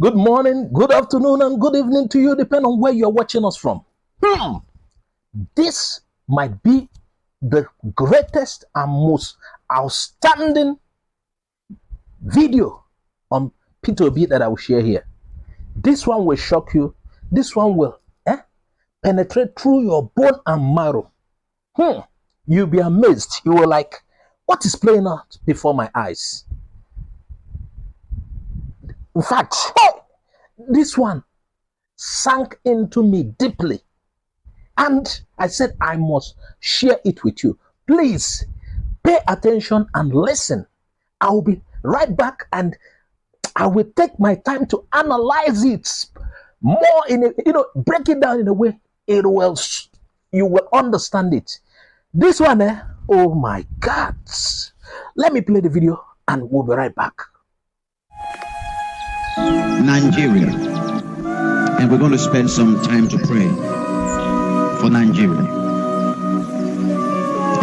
Good morning, good afternoon, and good evening to you, depending on where you're watching us from. This might be the greatest and most outstanding video on P2B that I will share here. This one will shock you. This one will penetrate through your bone and marrow. You'll be amazed. You will like, what is playing out before my eyes? In fact, this one sank into me deeply. And I said, I must share it with you. Please pay attention and listen. I will be right back and I will take my time to analyze it more break it down in a way you will understand it. This one, oh my God. Let me play the video and we'll be right back. Nigeria, and we're going to spend some time to pray for Nigeria.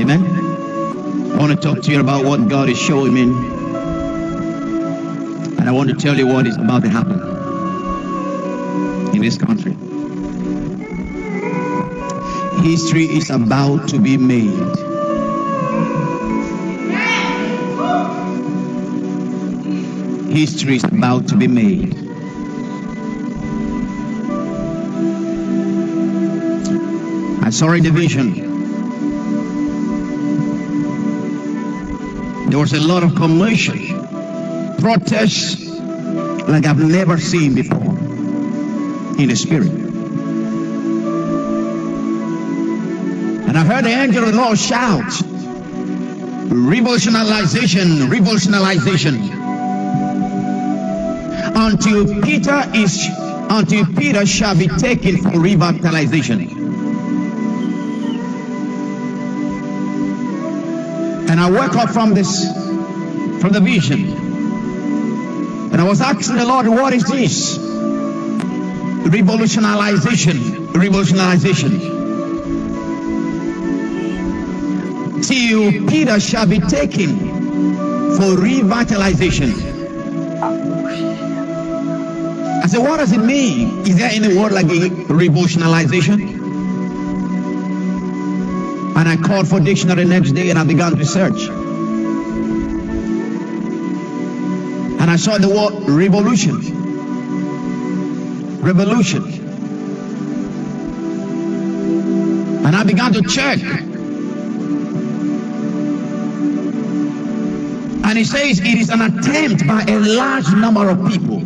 Amen. I want to talk to you about what God is showing me, and I want to tell you what is about to happen in this country. History is about to be made. History is about to be made. I saw in the vision, there was a lot of commotion, protests like I've never seen before in the spirit. And I heard the angel of the Lord shout, revolutionization, revolutionization. Until Peter shall be taken for revitalization. And I woke up from the vision, and I was asking the Lord, what is this? Revolutionization, revolutionization. Till Peter shall be taken for revitalization. I said, what does it mean? Is there any word like a revolutionization? And I called for dictionary the next day and I began to search. And I saw the word revolution. Revolution. And I began to check. And it says it is an attempt by a large number of people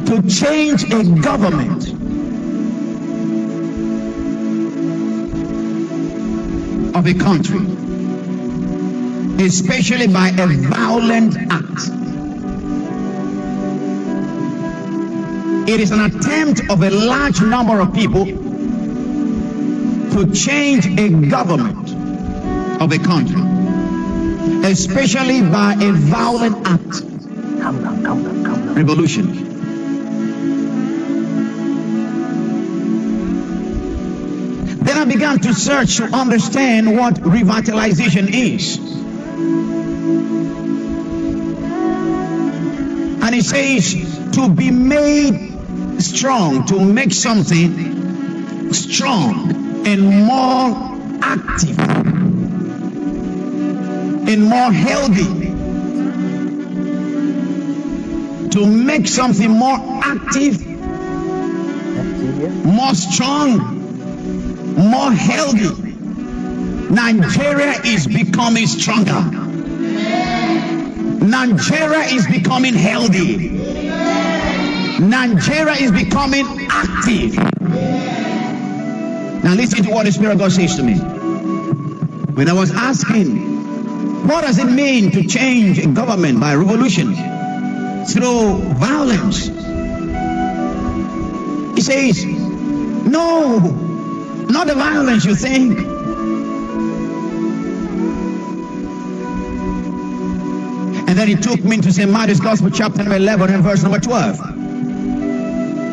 to change a government of a country, especially by a violent act. It is an attempt of a large number of people to change a government of a country, especially by a violent act. Calm down. Revolution. Then I began to search to understand what revitalization is. And it says to be made strong, to make something strong and more active and more healthy. To make something more active, more strong, more healthy. Nigeria is becoming stronger. Nigeria is becoming healthy. Nigeria is becoming active. Now listen to what the Spirit of God says to me. When I was asking, what does it mean to change a government by revolution through violence? He says, no, not the violence you think. And then he took me to St. Matthew's Gospel, chapter number 11 and verse number 12.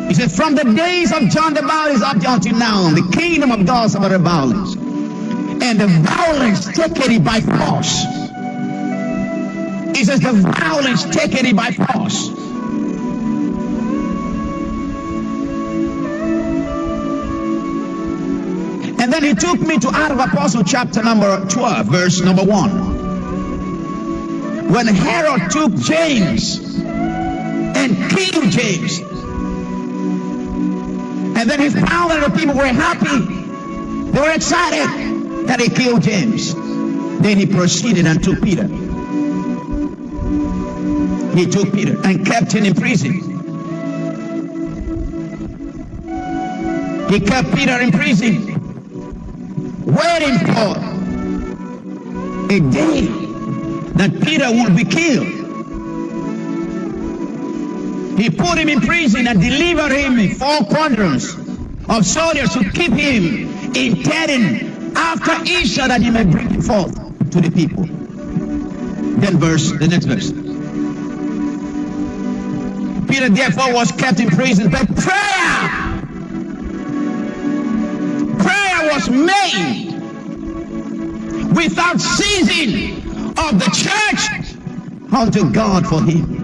He said, from the days of John the Baptist up until now, the kingdom of God suffered violence, and the violence taken it by force. He says, the violence taken it by force. then he took me to Acts of Apostles chapter number 12, verse number 1. When Herod took James and killed James, and then he found that the people were happy. They were excited that he killed James. Then he proceeded and took Peter. He took Peter and kept him in prison. He kept Peter in prison, waiting for a day that Peter would be killed. He put him in prison and delivered him in 4 quadrants of soldiers to keep him intending after Easter that he may bring him forth to the people. Then the next verse. Peter therefore was kept in prison, but prayer was made without ceasing of the church unto God for him.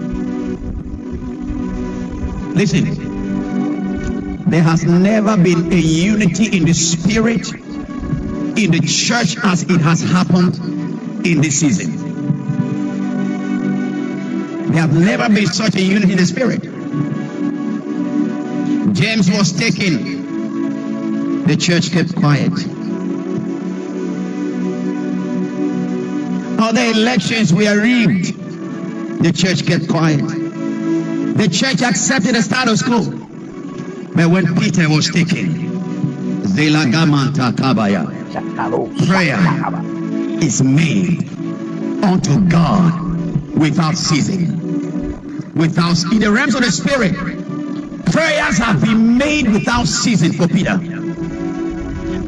Listen, there has never been a unity in the spirit in the church as it has happened in this season. There have never been such a unity in the spirit. James was taken, the church kept quiet. Other elections were rigged, the church kept quiet. The church accepted the status quo. But when Peter was taken, prayer is made unto God without ceasing. In the realms of the spirit, prayers have been made without ceasing for Peter.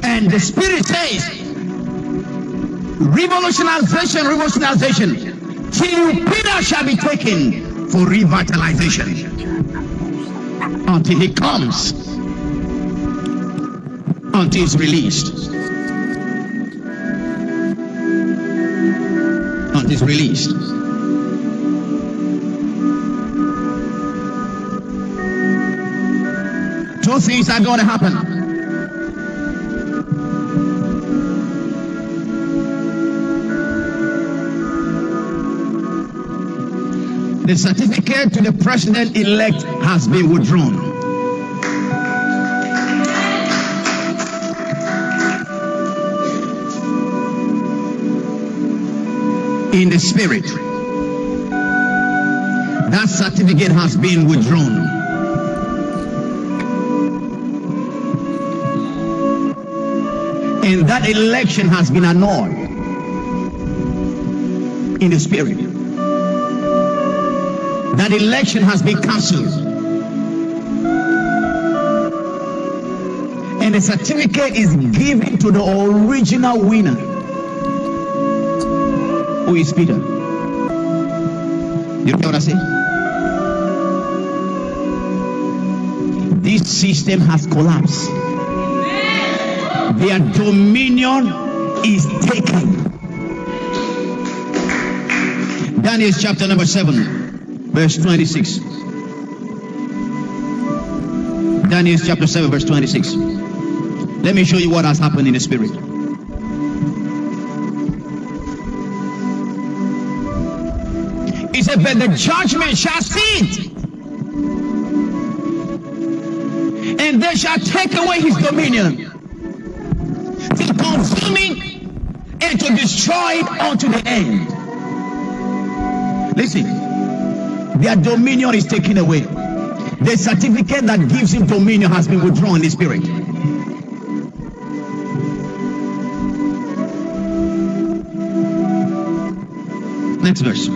And the spirit says, revolutionization, till Peter shall be taken for revitalization until he comes, until he's released. Until he's released. Two things are going to happen. The certificate to the president-elect has been withdrawn. In the spirit, that certificate has been withdrawn. And that election has been annulled in the spirit. That election has been cancelled. And the certificate is given to the original winner, who is Peter. You know what I say? This system has collapsed. Their dominion is taken. Daniel chapter number 7. Verse 26. Daniel chapter 7, verse 26. Let me show you what has happened in the spirit. He said, but the judgment shall sit, and they shall take away his dominion, to consume it and to destroy it unto the end. Listen. Their dominion is taken away. The certificate that gives him dominion has been withdrawn in the spirit. Next verse.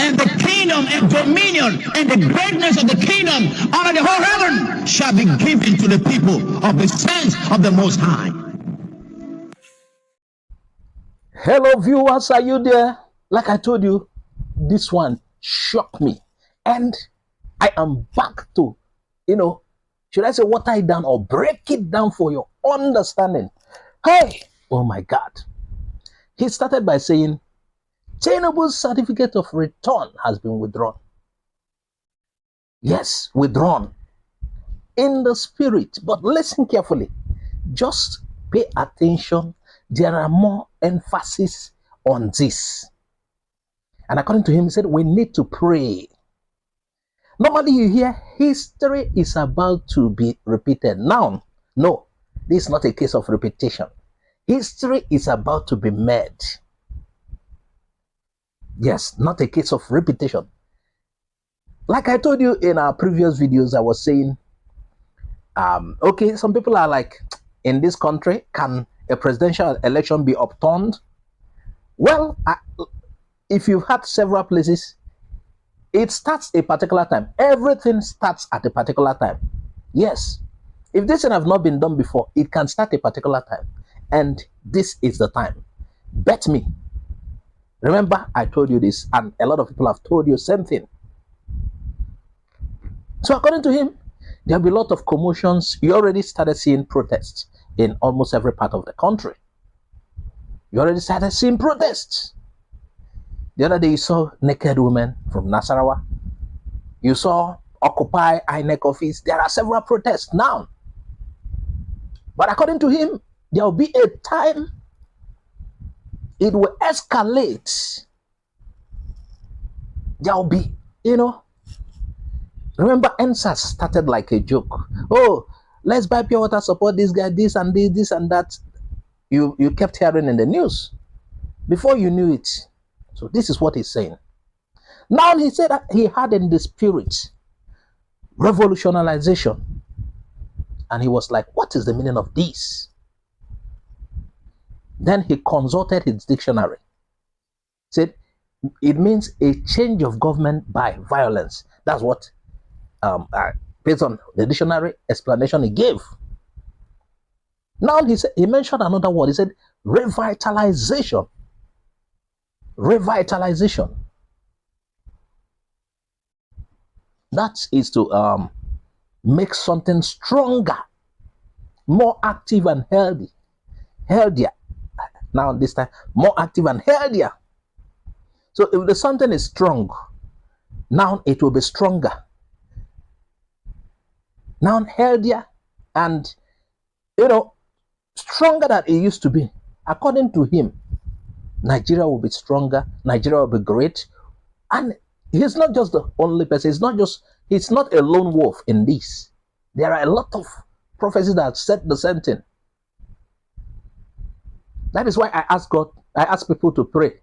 And the kingdom and dominion and the greatness of the kingdom under the whole heaven shall be given to the people of the saints of the Most High. Hello viewers, are you there? Like I told you, this one shocked me. And I am back to, should I say water it down or break it down for your understanding? Hey, oh my God. He started by saying, Tinubu's certificate of return has been withdrawn. Yes, withdrawn. in the spirit. But listen carefully. Just pay attention. There are more emphasis on this. And according to him, he said, we need to pray. Normally you hear history is about to be repeated. Now, no, this is not a case of repetition. History is about to be made. Yes, not a case of repetition. Like I told you in our previous videos, I was saying, okay, some people are like, in this country, can a presidential election be upturned? Well, if you've had several places, it starts a particular time. Everything starts at a particular time. Yes. If this thing have not been done before, it can start a particular time. And this is the time. Bet me. Remember, I told you this, and a lot of people have told you the same thing. So according to him, there'll be a lot of commotions. You already started seeing protests in almost every part of the country. You already started seeing protests. The other day you saw naked women from Nasarawa. You saw Occupy INEC office. There are several protests now. But according to him, there will be a time it will escalate. There will be, remember NSAS started like a joke. Oh, let's buy pure water, support this guy, this and this, this and that. You kept hearing in the news. Before you knew it. So this is what he's saying. Now he said that he had in the spirit revolutionization. And he was like, what is the meaning of this? Then he consulted his dictionary. Said, it means a change of government by violence. That's what, based on the dictionary explanation he gave. Now he mentioned another word. He said, revitalization. Revitalization. That is to make something stronger, more active and healthier. Now this time, more active and healthier. So if the something is strong, now it will be stronger. Now healthier and, stronger than it used to be. According to him, Nigeria will be stronger. Nigeria will be great. And he's not just the only person. He's not a lone wolf in this. There are a lot of prophecies that have said the same thing. That is why I ask people to pray.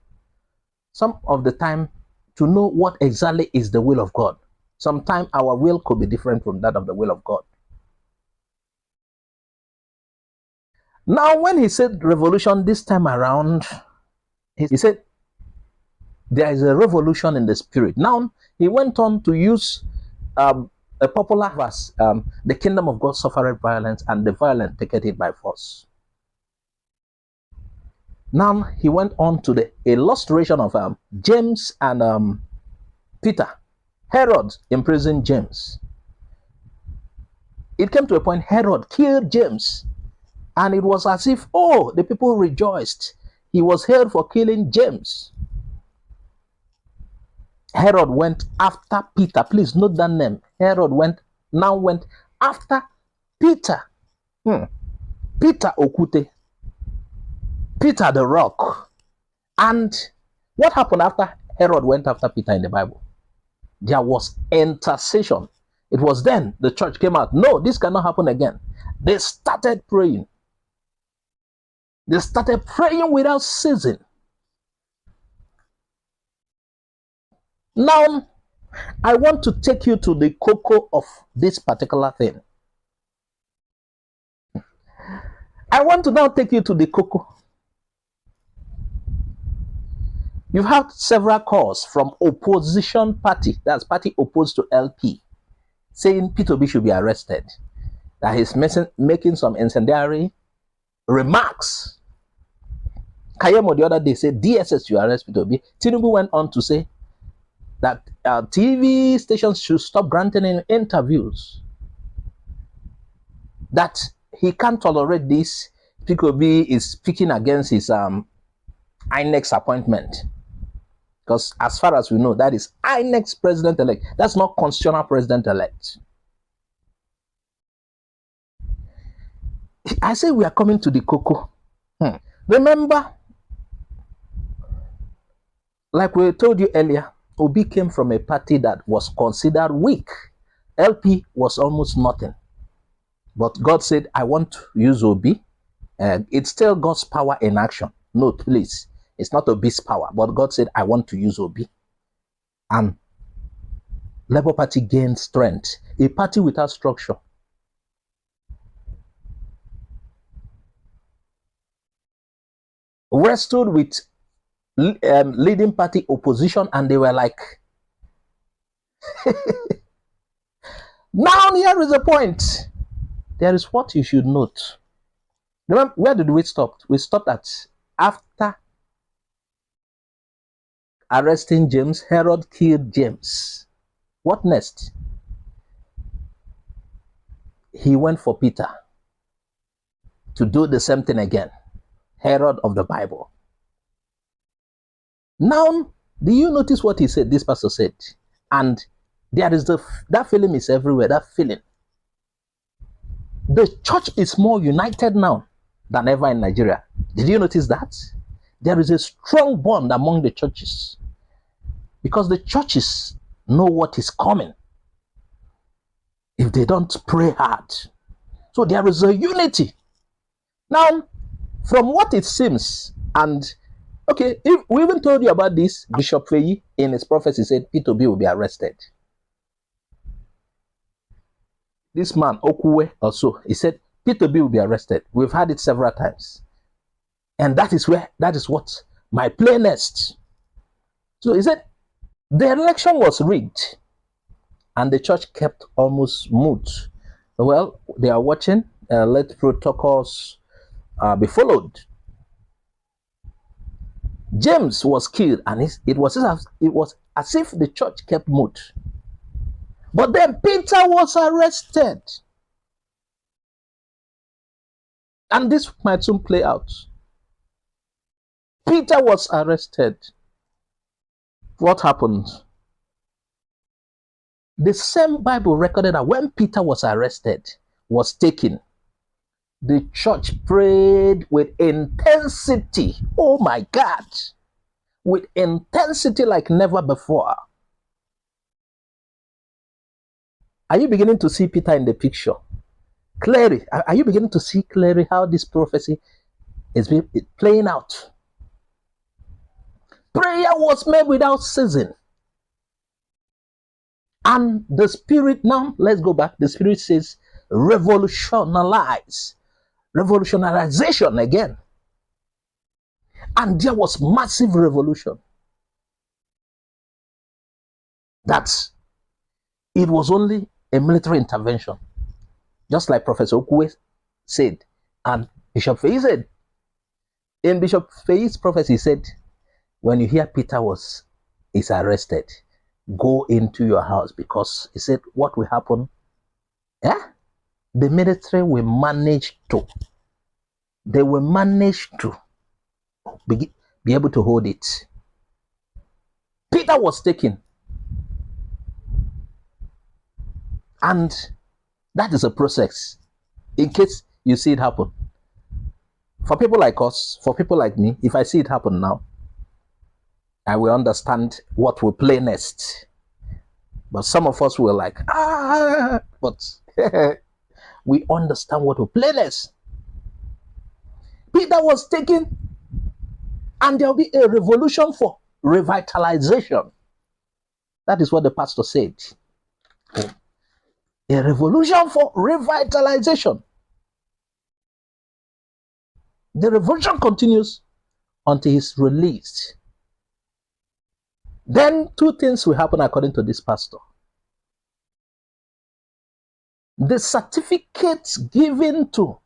Some of the time to know what exactly is the will of God. Sometimes our will could be different from that of the will of God. Now, when he said revolution this time around, he said there is a revolution in the spirit. Now, he went on to use a popular verse, the kingdom of God suffered violence, and the violent take it by force. Now, he went on to the illustration of James and Peter. Herod imprisoned James. It came to a point Herod killed James. And it was as if, the people rejoiced. He was held for killing James. Herod went after Peter. Please note that name. Herod went after Peter. Peter Okute. Peter the rock. And what happened after Herod went after Peter in the Bible? There was intercession. It was then the church came out. No, this cannot happen again. They started praying. They started praying without ceasing. Now, I want to take you to the cocoa of this particular thing. I want to now take you to the cocoa. You've had several calls from opposition party, that's party opposed to LP, saying P2B should be arrested, that he's making some incendiary remarks. Kayemo the other day said DSS should arrest P2B. Tinubu went on to say that TV stations should stop granting him interviews, that he can't tolerate this. P2B is speaking against his INEC's appointment. Because as far as we know, that is INEC's president-elect. That's not constitutional president-elect. I say we are coming to the cocoa. Remember, like we told you earlier, Obi came from a party that was considered weak. LP was almost nothing. But God said, I want to use Obi. It's still God's power in action. No, please. It's not Obi's power. But God said, I want to use Obi. And Labour Party gained strength. A party without structure. Wrestled with leading party opposition, and they were like, now here is the point. There is what you should note. Remember, where did we stop? We stopped at after arresting James, Herod killed James. What next? He went for Peter to do the same thing again. Herod of the Bible. Now, do you notice what he said? This pastor said, and there is that feeling is everywhere. That feeling. The church is more united now than ever in Nigeria. Did you notice that? There is a strong bond among the churches because the churches know what is coming if they don't pray hard. So there is a unity. Now, from what it seems, and okay, if we even told you about this, Bishop Feyi in his prophecy said P2B will be arrested. This man, Okuwe, also, he said P2B will be arrested. We've had it several times. And that is what my play next. So he said the election was rigged and the church kept almost mute. Well, they are watching. Let protocols be followed. James was killed, and it was as if the church kept mute. But then Peter was arrested. And this might soon play out. Peter was arrested. What happened? The same Bible recorded that when Peter was arrested, was taken, the church prayed with intensity. Oh my God. With intensity like never before. Are you beginning to see Peter in the picture? Clearly, are you beginning to see clearly how this prophecy is playing out? Prayer was made without ceasing. And the Spirit, now let's go back. The Spirit says revolutionization again. And there was massive revolution. That it was only a military intervention. Just like Professor Okuwe said, and Bishop Feyi said. In Bishop Feyi's prophecy, he said, when you hear Peter is arrested, go into your house, because he said, what will happen? Yeah? The military will manage to. They will manage to be able to hold it. Peter was taken. And that is a process. In case you see it happen. For people like us, for people like me, if I see it happen now, I will understand what will play next. But some of us were like, but we understand what will play next. Peter was taken, and there will be a revolution for revitalization. That is what the pastor said. A revolution for revitalization. The revolution continues until he's released. Then two things will happen according to this pastor. The certificates given to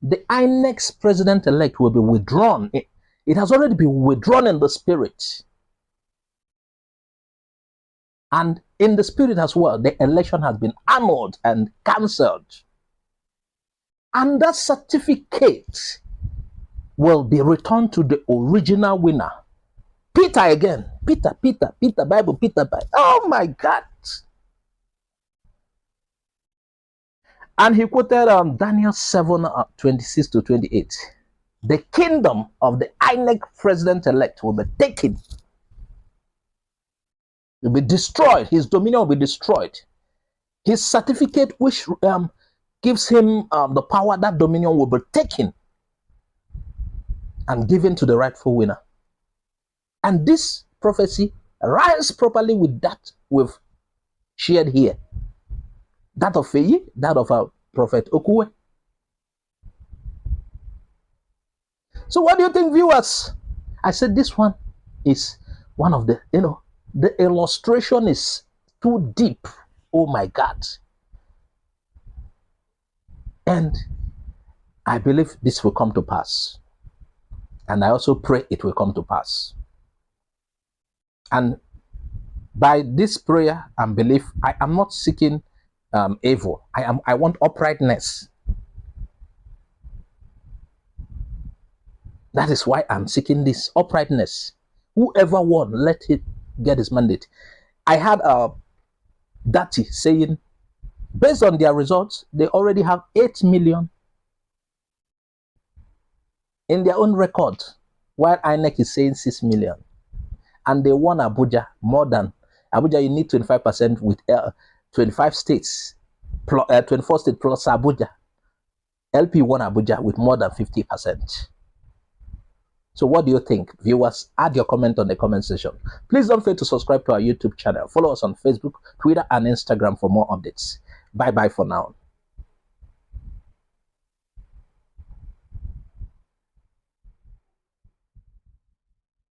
the INEC president-elect will be withdrawn. It has already been withdrawn in the spirit. And in the spirit as well, the election has been annulled and cancelled. And that certificate will be returned to the original winner. Peter again. Peter, Bible. Oh my God. And he quoted Daniel 7, 26 to 28. The kingdom of the INEC president-elect will be taken. Will be destroyed. His dominion will be destroyed. His certificate, which gives him the power, that dominion will be taken and given to the rightful winner. And this prophecy rhymes properly with that we've shared here. That of Feyi, that of our prophet Okuwe. So what do you think, viewers? I said this one is one of the, the illustration is too deep. Oh my God. And I believe this will come to pass. And I also pray it will come to pass. And by this prayer and belief, I am not seeking evil. I want uprightness. That is why I'm seeking this uprightness. Whoever won, let it get his mandate. I had Dati saying, based on their results, they already have 8 million in their own record, while INEC is saying 6 million. And they won Abuja more than Abuja. You need 25% with 25 states, 24 states plus Abuja. LP won Abuja with more than 50%. So what do you think? Viewers, add your comment on the comment section. Please don't forget to subscribe to our YouTube channel. Follow us on Facebook, Twitter, and Instagram for more updates. Bye-bye for now.